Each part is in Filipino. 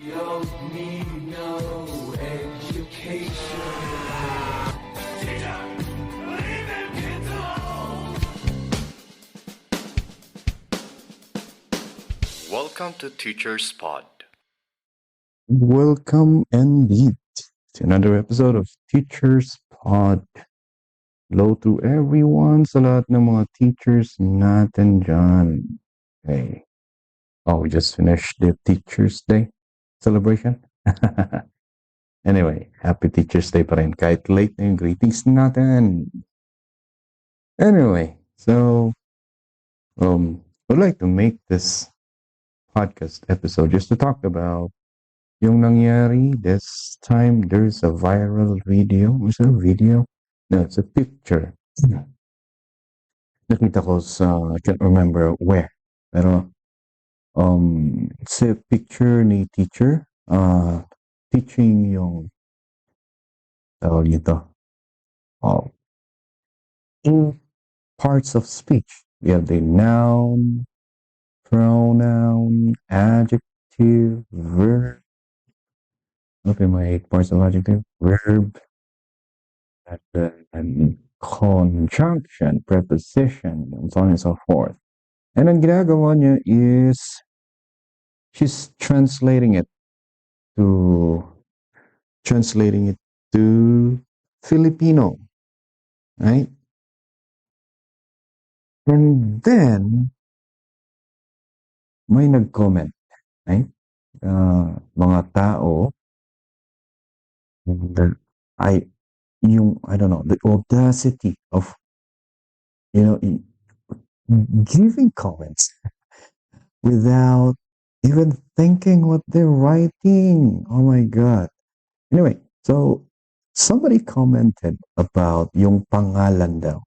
You don't need no education. Teacher, leave them kids alone. Welcome to Teacher's Pod. Welcome indeed to another episode of Teacher's Pod. Hello to everyone sa lahat ng mga teachers natin dyan. Okay. Oh, we just finished the Teacher's Day celebration. Anyway, happy Teacher's Day pa rin kahit late na yung greetings natin. Anyway, so I'd like to make this podcast episode just to talk about yung nangyari this time. There's a viral video. Was it a video? No, it's a picture. Nakita ko sa, I can't remember where. Pero, it's a picture ni teacher, teaching yung, tawag nito, in parts of speech. We have the noun, pronoun, adjective, verb. Okay, my 8 parts of adjective, verb, and conjunction, preposition, and so on and so forth. And ang ginagawa niya is she's translating it to Filipino, right? And then may nag-comment, right? Mga tao, I don't know, the audacity of, giving comments without even thinking what they're writing. Oh my God. Anyway, so somebody commented about yung pangalan daw.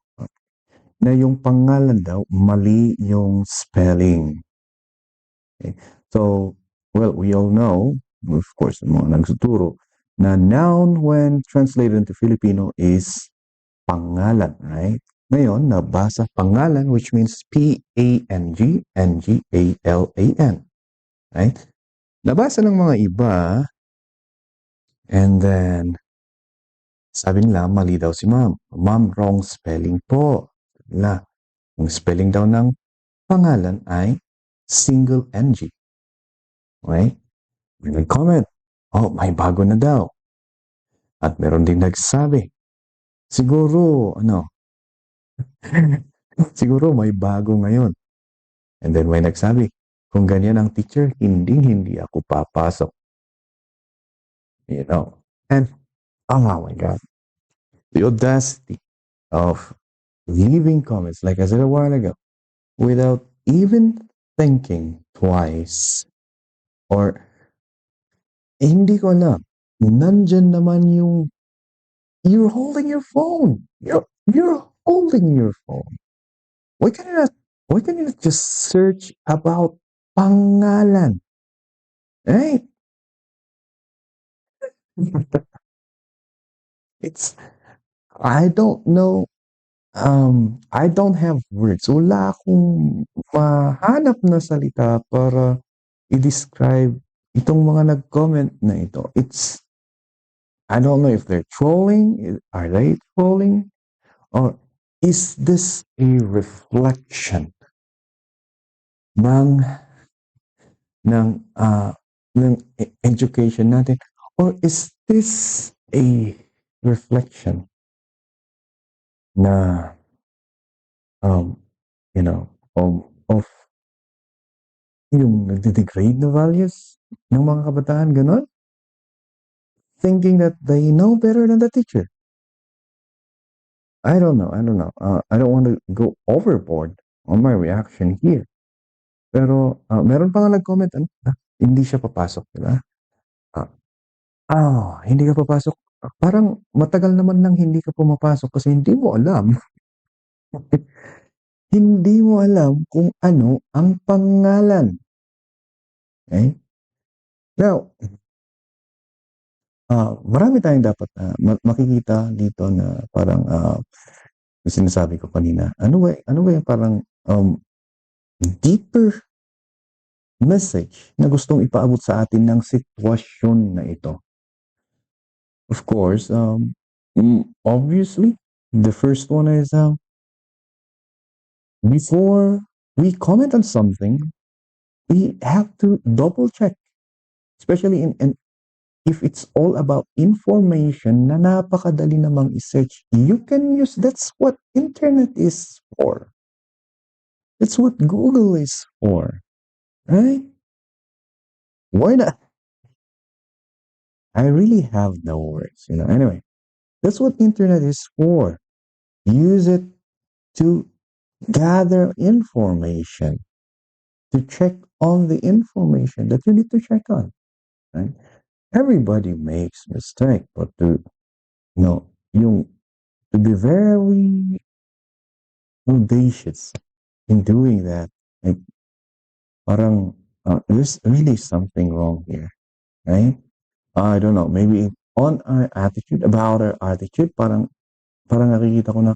Na yung pangalan daw, mali yung spelling. Okay. So, well, we all know, of course, mga nagsuturo, na noun when translated into Filipino is pangalan, right? Ngayon, nabasa pangalan, which means P-A-N-G, N-G-A-L-A-N, right? Nabasa ng mga iba, and then, sabi nila, mali daw si ma'am. Ma'am, wrong spelling po. Yung spelling daw ng pangalan ay single NG. Okay? May nag-comment, oh, may bago na daw. At meron din nagsabi, siguro may bago ngayon. And then may nagsabi, kung ganyan ang teacher, hindi ako papasok. And, oh my God, the audacity of leaving comments, like I said a while ago, without even thinking twice. Or, hindi ko alam, nandyan naman yung, you're holding your phone. You're holding your phone. Why can you not just search about pangalan? Right? I don't know, I don't have words. Wala akong mahanap na salita para i-describe itong mga nag-comment na ito. I don't know if they're trolling. Are they trolling? Or is this a reflection ng education natin? Or is this a reflection na of yung nagde-degrade na values ng mga kabataan, ganon? Thinking that they know better than the teacher. I don't know. I don't want to go overboard on my reaction here. Pero meron pa nga nag-comment, hindi siya papasok, di ba? Hindi ka papasok. Parang matagal naman nang hindi ka pumapasok kasi hindi mo alam. Hindi mo alam kung ano ang pangalan. Okay? Now, marami tayong dapat makikita dito na parang sinasabi ko kanina. Ano ba yung parang deeper message na gustong ipaabot sa atin ng sitwasyon na ito. Of course, obviously, the first one is before we comment on something, we have to double check, especially in if it's all about information na napakadali namang i-search. You can use, that's what internet is for. That's what Google is for, right? Why not? I really have no words, Anyway, that's what internet is for. Use it to gather information, to check on the information that you need to check on, right? Everybody makes mistake, but to be very audacious in doing that, like, parang there's really something wrong here, right? I don't know, maybe on our attitude, about our attitude, parang nakikita ko na,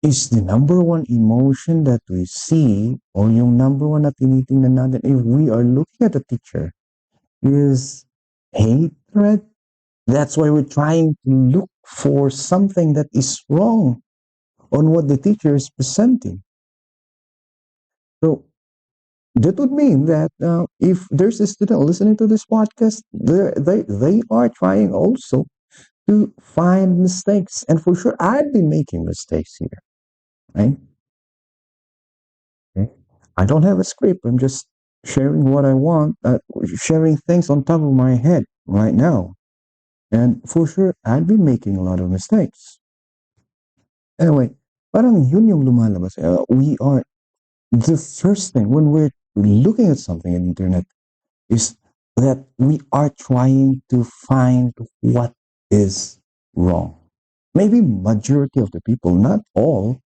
is the number one emotion that we see, or yung number one na tinitingnan natin if we are looking at a teacher, is hatred. That's why we're trying to look for something that is wrong on what the teacher is presenting. So that would mean that if there's a student listening to this podcast, they are trying also to find mistakes. And for sure, I'd be making mistakes here, right? Okay. I don't have a script. I'm just sharing what I want, sharing things on top of my head right now. And for sure, I'd be making a lot of mistakes. Anyway, parang yun yung lumalabas. We are, the first thing when we're looking at something on the internet is that we are trying to find what is wrong. Maybe majority of the people, not all,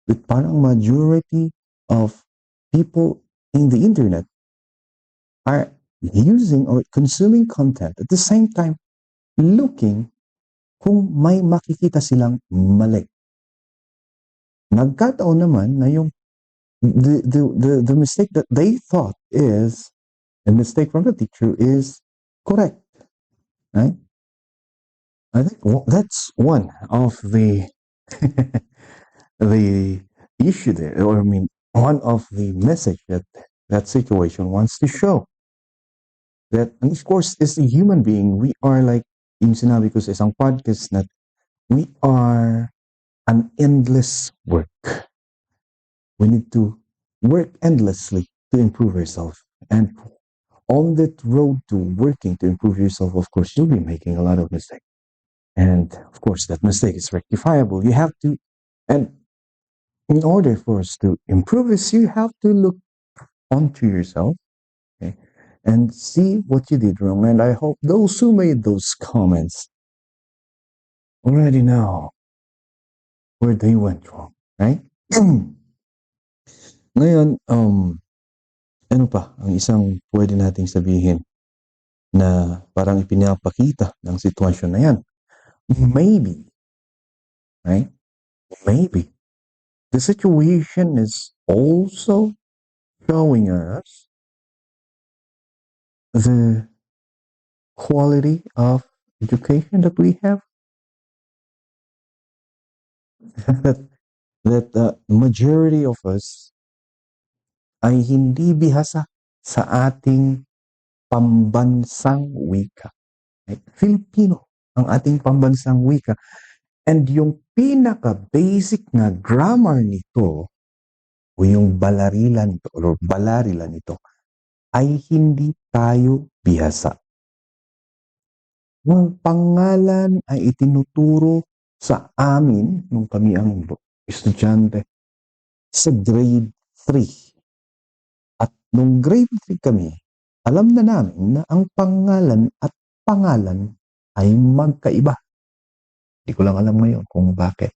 but parang majority of people in the internet are using or consuming content at the same time looking kung may makikita silang mali. Nagkataon naman na yung the mistake that they thought is a mistake from the teacher is correct, right? I think that's one of the the issue there, or one of the message that situation wants to show. That, and of course, as a human being, we are like, yung sinabi ko sa isang podcast, na we are an endless work. We need to work endlessly to improve ourselves. And on that road to working to improve yourself, of course, you'll be making a lot of mistakes. And of course, that mistake is rectifiable. You have to, and in order for us to improve this, you have to look onto yourself, okay, and see what you did wrong. And I hope those who made those comments already know where they went wrong, right? Ngayon, ano pa ang isang pwede nating sabihin na parang ipinapakita ng sitwasyon na yan? Maybe, right? Maybe the situation is also showing us the quality of education that we have. that the majority of us ay hindi bihasa sa ating pambansang wika. Right? Filipino ang ating pambansang wika. And yung pinaka-basic na grammar nito, o yung balarila nito, or balarila nito, ay hindi tayo bihasa. Yung pangalan ay itinuturo sa amin nung kami ang estudyante sa grade 3. At nung grade 3 kami, alam na namin na ang pangalan at pangalan ay magkaiba. Hindi ko lang alam ngayon kung bakit.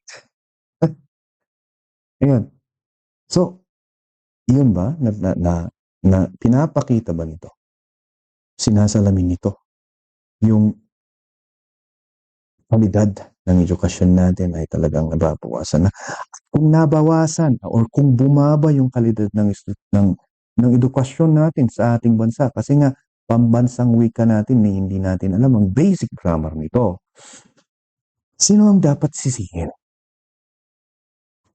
Ayan. So, yun ba? Na pinapakita ba nito? Sinasalamin nito yung kalidad ng edukasyon natin ay talagang nababawasan na. Kung nabawasan or kung bumaba yung kalidad ng ng edukasyon natin sa ating bansa. Kasi nga, pambansang wika natin na hindi natin alam ang basic grammar nito. Sino ang dapat sisihin?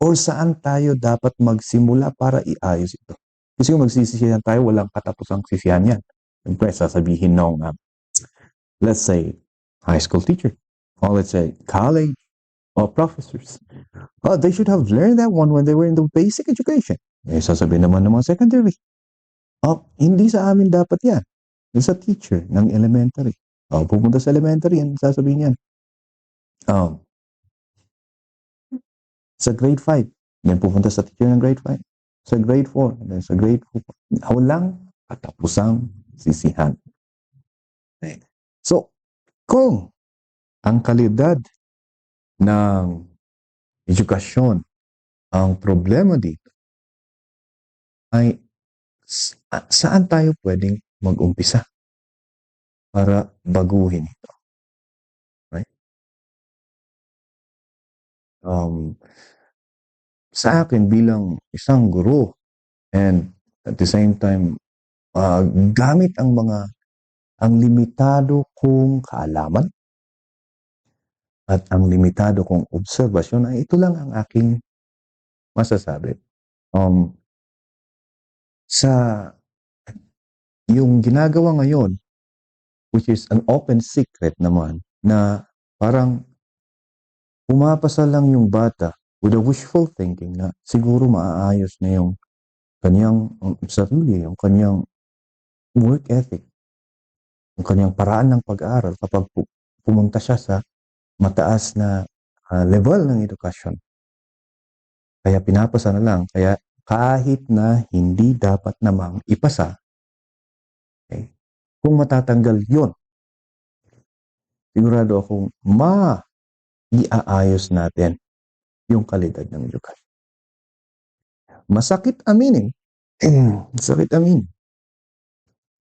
Or saan tayo dapat magsimula para iayos ito? Kasi kung magsisisihan tayo, walang katapusang sisihan yan. Siyempre, sasabihin ng, let's say, high school teacher, or let's say, college, or professors. Oh, they should have learned that one when they were in the basic education. Eh, sasabihin naman ng mga secondary. Oh, hindi sa amin dapat yan. Yung sa teacher ng elementary. Oh, pupunta sa elementary, yan, sasabihin yan. Sa grade 5, then pupunta sa teacher ng grade 5. Sa grade 4, then sa grade 4. Walang katapusang sisihan. Okay. So, kung ang kalidad ng edukasyon ang problema dito, ay saan tayo pwedeng mag-umpisa para baguhin ito? Right? Sa akin bilang isang guro and at the same time gamit ang limitado kong kaalaman at ang limitado kong obserbasyon ay ito lang ang aking masasabi. Sa yung ginagawa ngayon, which is an open secret naman, na parang pumapasa lang yung bata with a wishful thinking na siguro maaayos na yung kanyang sarili, yung kanyang work ethic, yung kanyang paraan ng pag-aaral kapag pumunta siya sa mataas na level ng edukasyon. Kaya pinapasa na lang. Kaya kahit na hindi dapat namang ipasa, okay, kung matatanggal yun, sigurado akong iaayos natin yung kalidad ng edukasyon. Masakit aminin. Masakit aminin.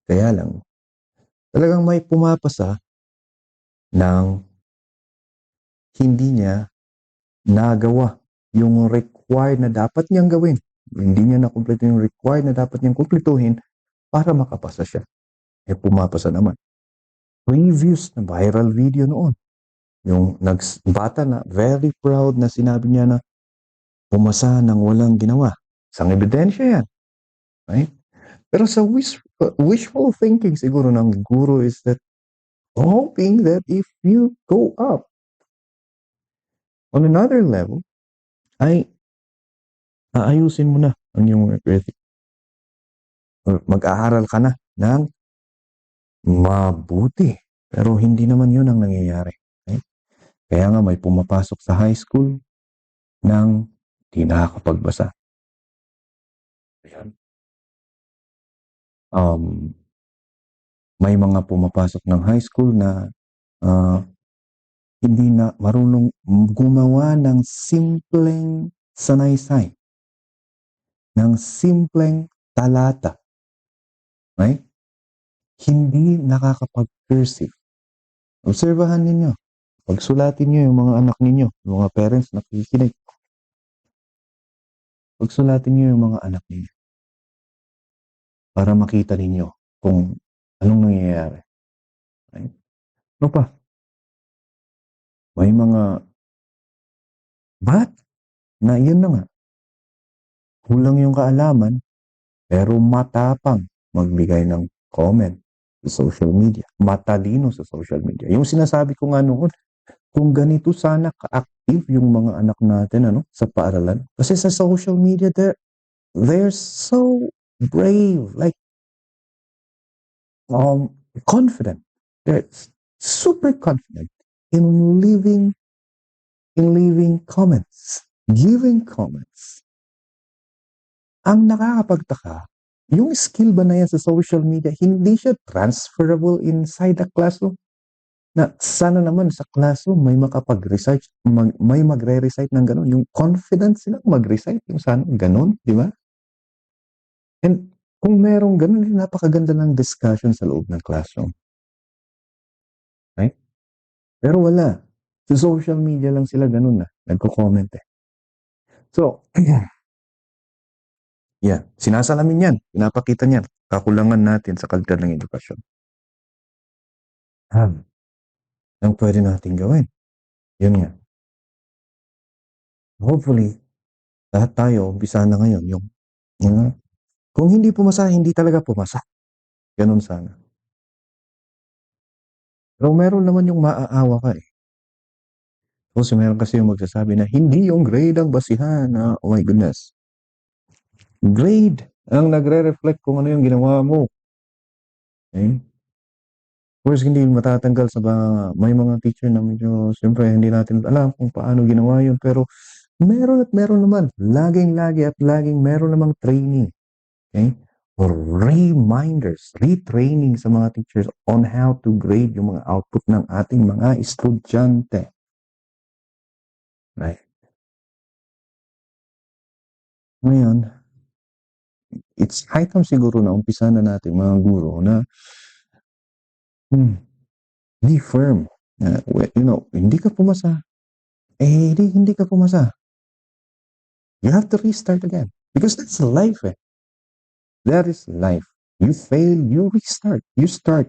Kaya lang, talagang may pumapasa ng hindi niya nagawa yung required na dapat niyang gawin. Hindi niya nakumpleto yung required na dapat niyang kumpletuhin para makapasa siya. Eh, pumapasa naman. Previous na viral video noon. Yung bata na very proud na sinabi niya na pumasa ng walang ginawa. Isang ebidensya yan. Right? Pero sa wishful thinking siguro ng guro is that hoping that if you go up on another level, ay aayusin mo na ang iyong work ethic. Mag-aaral ka na ng mabuti. Pero hindi naman yun ang nangyayari. Right? Kaya nga may pumapasok sa high school nang di nakakapagbasa. Ayan. May mga pumapasok ng high school na hindi na marunong gumawa ng simpleng sanaysay, ng simpleng talata. Right? Hindi nakakapag-cursive. Obserbahan ninyo. Pagsulatin nyo yung mga anak ninyo, yung mga parents na nakikinig. Pagsulatin nyo yung mga anak ninyo. Para makita ninyo kung anong nangyayari. Right? Ano pa? May mga na yun na nga. Kulang yung kaalaman, pero matapang magbigay ng comment sa social media. Matalino sa social media. Yung sinasabi ko nga noon, kung ganito sana ka-active yung mga anak natin sa paaralan. Kasi sa social media, they're so brave, like confident. They're super confident in leaving comments, giving comments. Ang nakakapagtaka, yung skill ba na yan sa social media, hindi siya transferable inside the classroom? Na sana naman sa classroom may makapag-recite, may magre-recite ng gano'n. Yung confidence sila mag-recite, yung sana gano'n, di ba? And kung merong gano'n, napakaganda ng discussion sa loob ng classroom. Right? Pero wala. Sa social media lang sila gano'n na. Nagko-comment eh. So, Yeah, sinasalamin yan, pinapakita niyan, kakulangan natin sa kalidad ng edukasyon. Ang pwede natin gawin, yun nga. Hopefully, lahat tayo, umpisa na ngayon, yung kung hindi pumasa, hindi talaga pumasa. Ganun sana. Pero meron naman yung maaawa ka eh. Kasi meron kasi yung magsasabi na hindi yung grade ang basihan. Oh my goodness. Grade ang nagre-reflect kung ano yung ginawa mo. Okay? Of course, hindi matatanggal sa may mga teacher na medyo, siyempre, hindi natin alam kung paano ginawa yun. Pero meron at meron naman. Laging-lagi at laging meron namang training. Okay? Or reminders, retraining sa mga teachers on how to grade yung mga output ng ating mga estudyante. Right? Ngayon, it's high time siguro na umpisa na natin mga guro na be firm. Hindi ka pumasa. Hindi ka pumasa. You have to restart again. Because that's life eh. That is life. You fail, you restart. You start.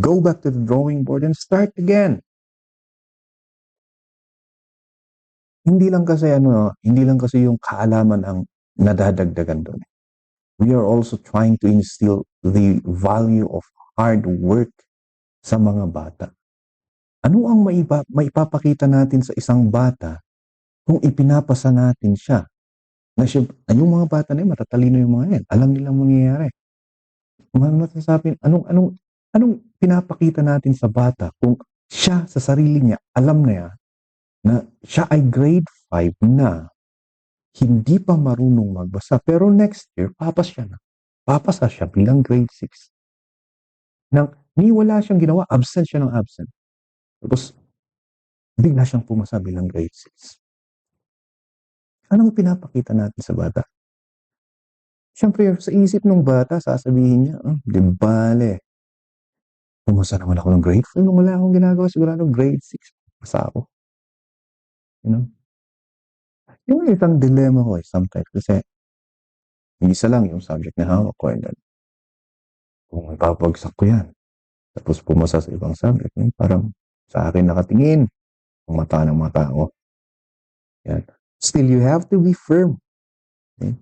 Go back to the drawing board and start again. Hindi lang kasi yung kaalaman ang nadadagdagan doon. We are also trying to instill the value of hard work sa mga bata. Ano ang maipapakita natin sa isang bata kung ipinapasa natin siya? Yung mga bata na yun, matatalino yung mga yan. Alam nilang mangyayari. Anong pinapakita natin sa bata kung siya sa sarili niya, alam na yan, na siya ay grade 5 na, hindi pa marunong magbasa, pero next year, papasa siya bilang grade 6. Wala siyang ginawa, absent siya ng absent. Tapos, bigla siyang pumasa bilang grade 6. Anong pinapakita natin sa bata? Siyempre, sa isip ng bata, sasabihin niya, di bale, pumasa naman ako ng grade 5. Nung wala akong ginagawa, sigurado grade 6. Pasa ako. Yung isang dilemma ko sometimes kasi isa lang yung subject na hawak ko. And then, kung ipapagsak ko yan, tapos pumasa sa ibang subject, parang sa akin nakatingin ang mata ng mga tao. Yan. Still, you have to be firm. Okay?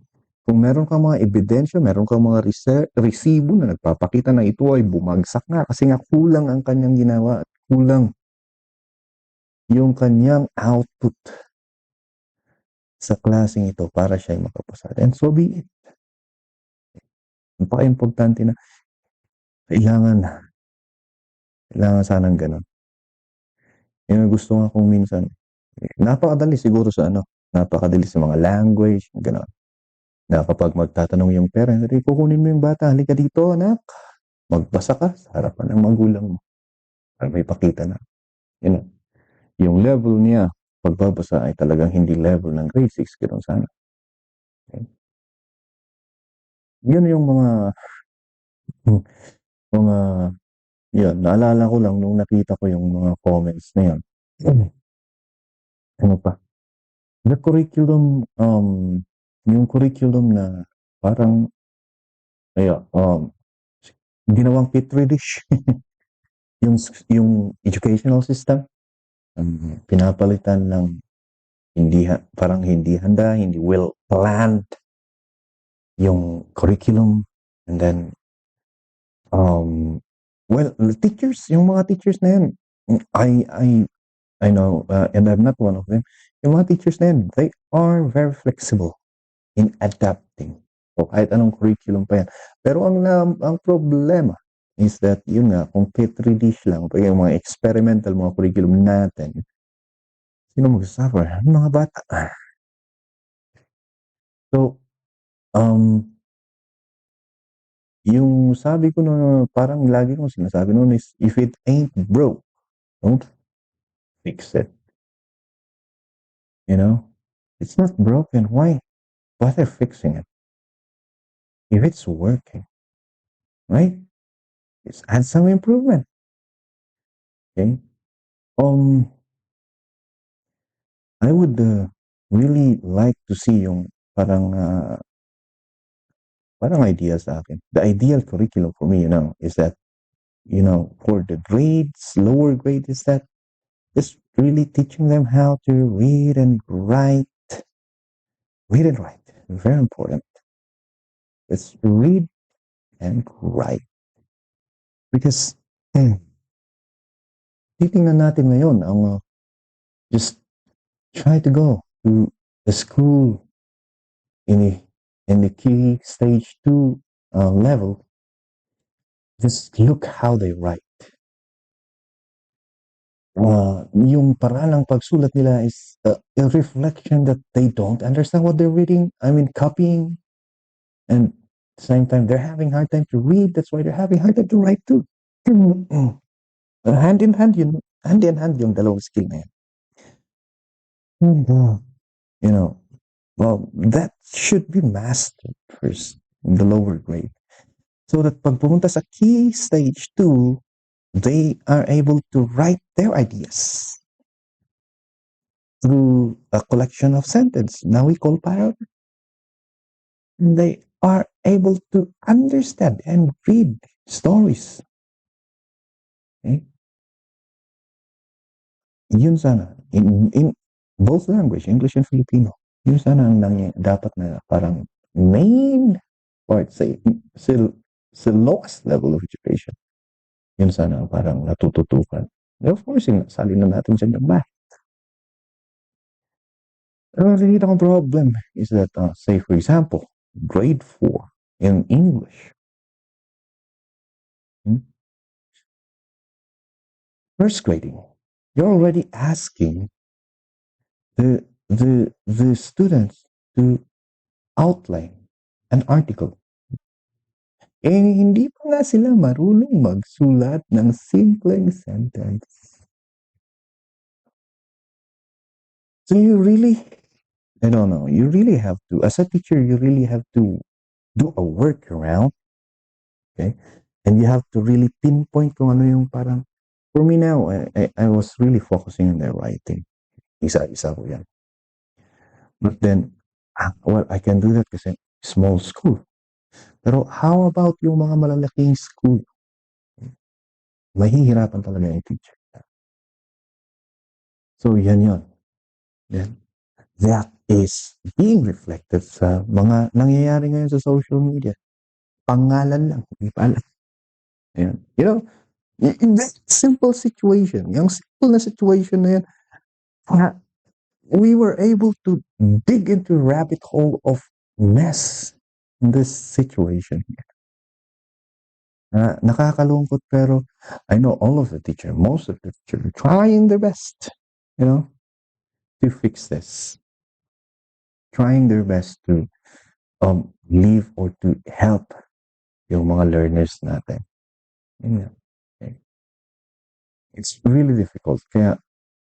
Kung meron kang mga ebidensya, meron kang mga resibo na nagpapakita na ito ay bumagsak nga kasi nga kulang ang kanyang ginawa at kulang yung kanyang output sa klaseng ito para siya ay makapasa. And so be it. Napaka-importante na kailangan sanang ganun. Yung gusto nga kong minsan, napakadali siguro napakadali sa mga language, gano'n. Na kapag magtatanong yung parent, kukunin mo yung bata, halika dito anak, magbasa ka sa harapan ng magulang mo. Para may pakita na, yung level niya, pagbabasa ay talagang hindi level ng grade 6, gano'n sana. Okay? Yun yung naalala ko lang nung nakita ko yung mga comments na yun. Ano pa? The curriculum, yung curriculum na parang, ginawang petri dish. yung educational system, pinapalitan ng parang hindi handa, hindi well planned yung curriculum. And then, yung mga teachers na yun, I know, and I'm not one of them. Yung mga teachers na yun, they are very flexible in adapting. O kahit anong curriculum pa yan. Pero ang problema is that, yun nga, kung petri dish lang, yung mga experimental, mga curriculum natin, sino mag-suffer? Mga bata. So, yung sabi ko na parang lagi kong sinasabi noon is, if it ain't broke, don't fix it. It's not broken. Why bother fixing it? If it's working, right? Let's add some improvement. Okay. I would really like to see yung parang parang idea sa akin. The ideal curriculum for me, is that, for the grades, lower grade, is that just really teaching them how to read and write. Read and write. Very important. It's read and write. Because, titingnan natin ngayon ang just try to go to the school in the key stage 2 level. Just look how they write. Yung paraan ng pagsulat nila is a reflection that they don't understand what they're reading. I mean, copying. And at the same time, they're having a hard time to read. That's why they're having a hard time to write too. Hand in hand yung dalawang skill na yan. And, well, that should be mastered first in the lower grade. So that pag pumunta sa key stage 2, they are able to write their ideas through a collection of sentences. Now we call paragraph. They are able to understand and read stories. Okay? Yun sana. In both language, English and Filipino. Yun sana ang dapat na parang main part sa lowest level of education. Yun sana parang natututukan. Of course, sali na natin dyan yung math. Ang nakikita kong problem is that, say for example, grade 4 in English. First grading, you're already asking the students to outline an article. Hindi pa nga sila marunong magsulat ng simpleng sentence. So you really, I don't know, you really have to, as a teacher, you really have to do a workaround, okay? And you have to really pinpoint kung ano yung parang, for me now, I was really focusing on the writing. Isa-isa ko yan. But then, well, I can do that kasi small school. Pero how about yung mga malalaking school? Mahihirapan talaga yung teacher. So, yan yun. Then, that is being reflected sa mga nangyayari ngayon sa social media. Pangalan lang, hindi pa alam. Ayan. In that simple situation, yung simple na situation na yan, we were able to dig into a rabbit hole of mess in this situation here. Nakakalungkot, pero I know all of the teachers, most of the teachers are trying their best, to fix this. Trying their best to leave or to help yung mga learners natin. Okay. It's really difficult. Kaya,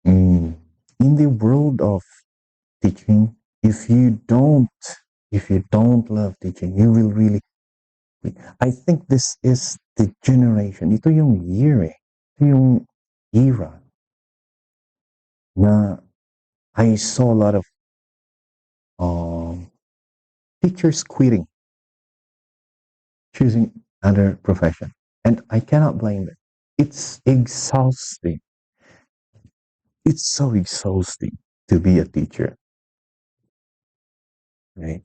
in the world of teaching, if you don't love teaching, you will really, I think this is the generation. Ito yung year Ito yung era na I saw a lot of teachers quitting, choosing other profession. And I cannot blame them. It's exhausting. It's so exhausting to be a teacher. Right?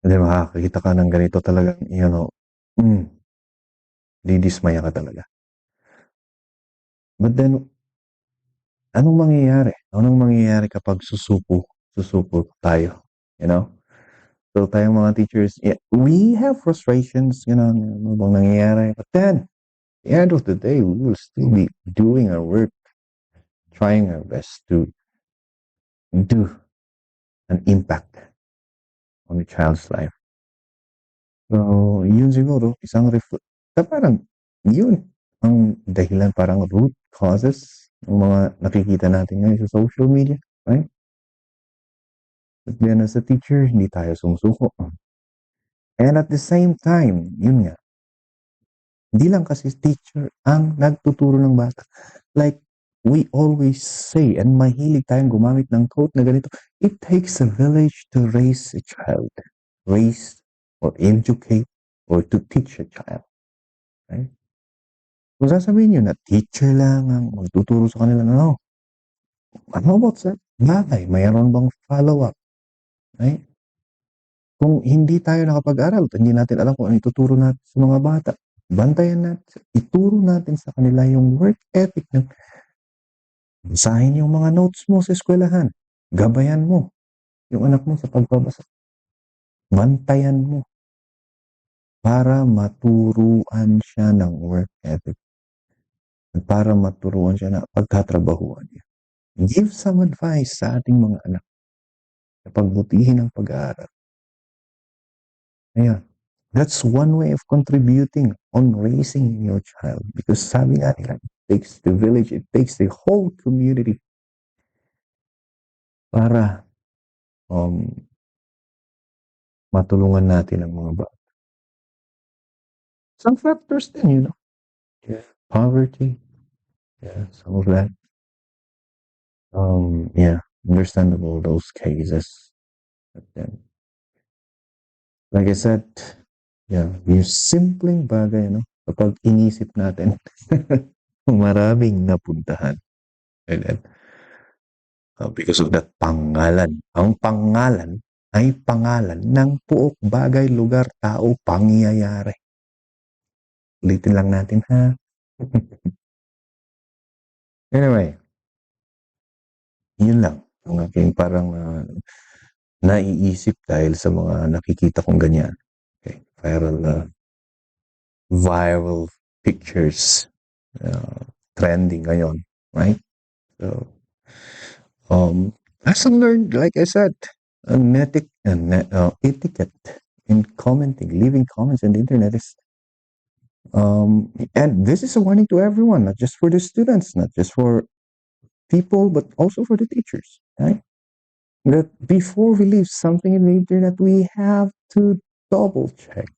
And then makakakita ka ng ganito talagang, didismaya ka talaga. But then, anong mangyayari? Anong mangyayari kapag susupo tayo? So tayong mga teachers, we have frustrations, ano bang nangyayari? But then, at the end of the day, we will still be doing our work, trying our best to do an impact on the child's life. So, yun siguro, parang yun ang dahilan, parang root causes ng mga nakikita natin ngayon sa social media, right? But then as a teacher, hindi tayo sumusuko. And at the same time, yun nga, hindi lang kasi teacher ang nagtuturo ng bata. Like we always say, and mahilig tayong gumamit ng quote na ganito, it takes a village to raise a child. Raise or educate or to teach a child. Right? Kung sasabihin nyo na teacher lang ang magtuturo sa kanila, no. How about sa bagay? Mayroon bang follow-up? Right? Kung hindi tayo nakapag-aral at hindi natin alam kung ano ituturo natin sa mga bata, bantayan natin, ituro natin sa kanila yung work ethic ng basahin yung mga notes mo sa eskwelahan. Gabayan mo yung anak mo sa pagbabasa. Bantayan mo para maturuan siya ng work ethic. At para maturuan siya na pagtatrabahuan niya. Give some advice sa ating mga anak na pagbutihin ang pag-aaral. Ayan. That's one way of contributing on raising your child. Because sabi nga nila, it takes the village, it takes the whole community para matulungan natin ang mga bata. Some factors din, you know. Yeah. Poverty. Yeah, some of that. Yeah, understandable those cases. But then, like I said, yeah, yung simpleng bagay, no? Kapag inisip natin, maraming napuntahan. And then, because of that pangalan. Ang pangalan ay pangalan ng puok, bagay, lugar, tao, pangyayari. Ulitin lang natin, ha? Anyway, yun lang. Ang aking parang naiisip dahil sa mga nakikita kong ganyan. Okay, viral pictures trending ngayon, right? So, lesson learned, like I said, etiquette in commenting, leaving comments on the internet is, and this is a warning to everyone, not just for the students, not just for people, but also for the teachers, right? That before we leave something in the internet, we have to double check.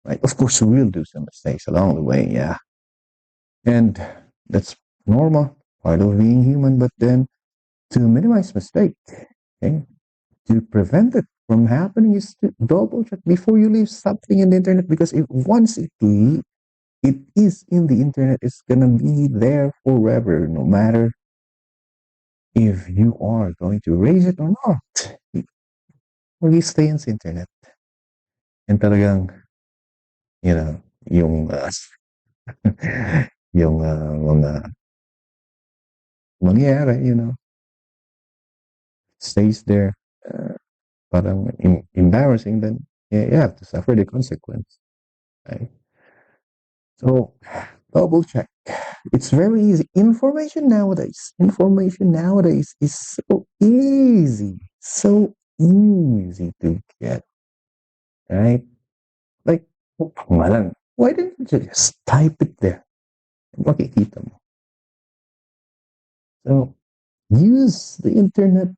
Right? Of course, we will do some mistakes along the way, yeah. And that's normal, part of being human, but then to minimize mistake, okay, to prevent it from happening is to double check before you leave something in the internet, because once it is in the internet, it's gonna be there forever, no matter if you are going to raise it or not. Will you stay in the internet? And talagang, you know, yung mga mangyayari, you know, stays there, parang embarrassing, then you have to suffer the consequence, right? So, double check. It's very easy. Information nowadays is so easy to get, right? Like, pangalan. Why didn't you just type it there? Makikita mo. So, use the internet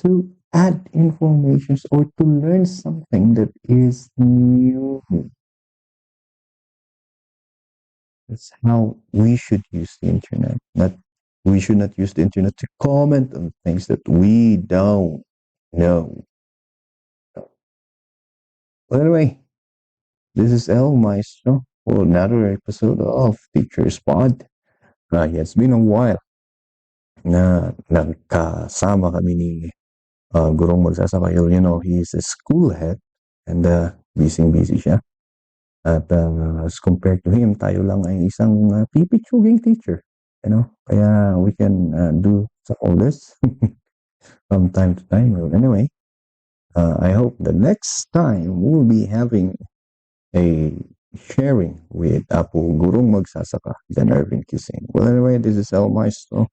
to add information or to learn something that is new. That's how we should use the internet. We should not use the internet to comment on things that we don't know. Well, anyway, this is El Maestro for another episode of Teacher's Pod. It's been a while na nagkasama kami ni Gurong Magsasaka. You know, he's a school head and busy siya. At as compared to him, tayo lang ay isang pipitsuging teacher. You know, kaya we can do all this from time to time. Well, anyway, I hope the next time we'll be having a sharing with Apo Gurong Magsasaka, then Irvin Kissing. Well, anyway, this is El Maestro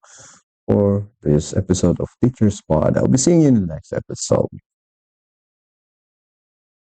for this episode of Teacher's Pod. I'll be seeing you in the next episode.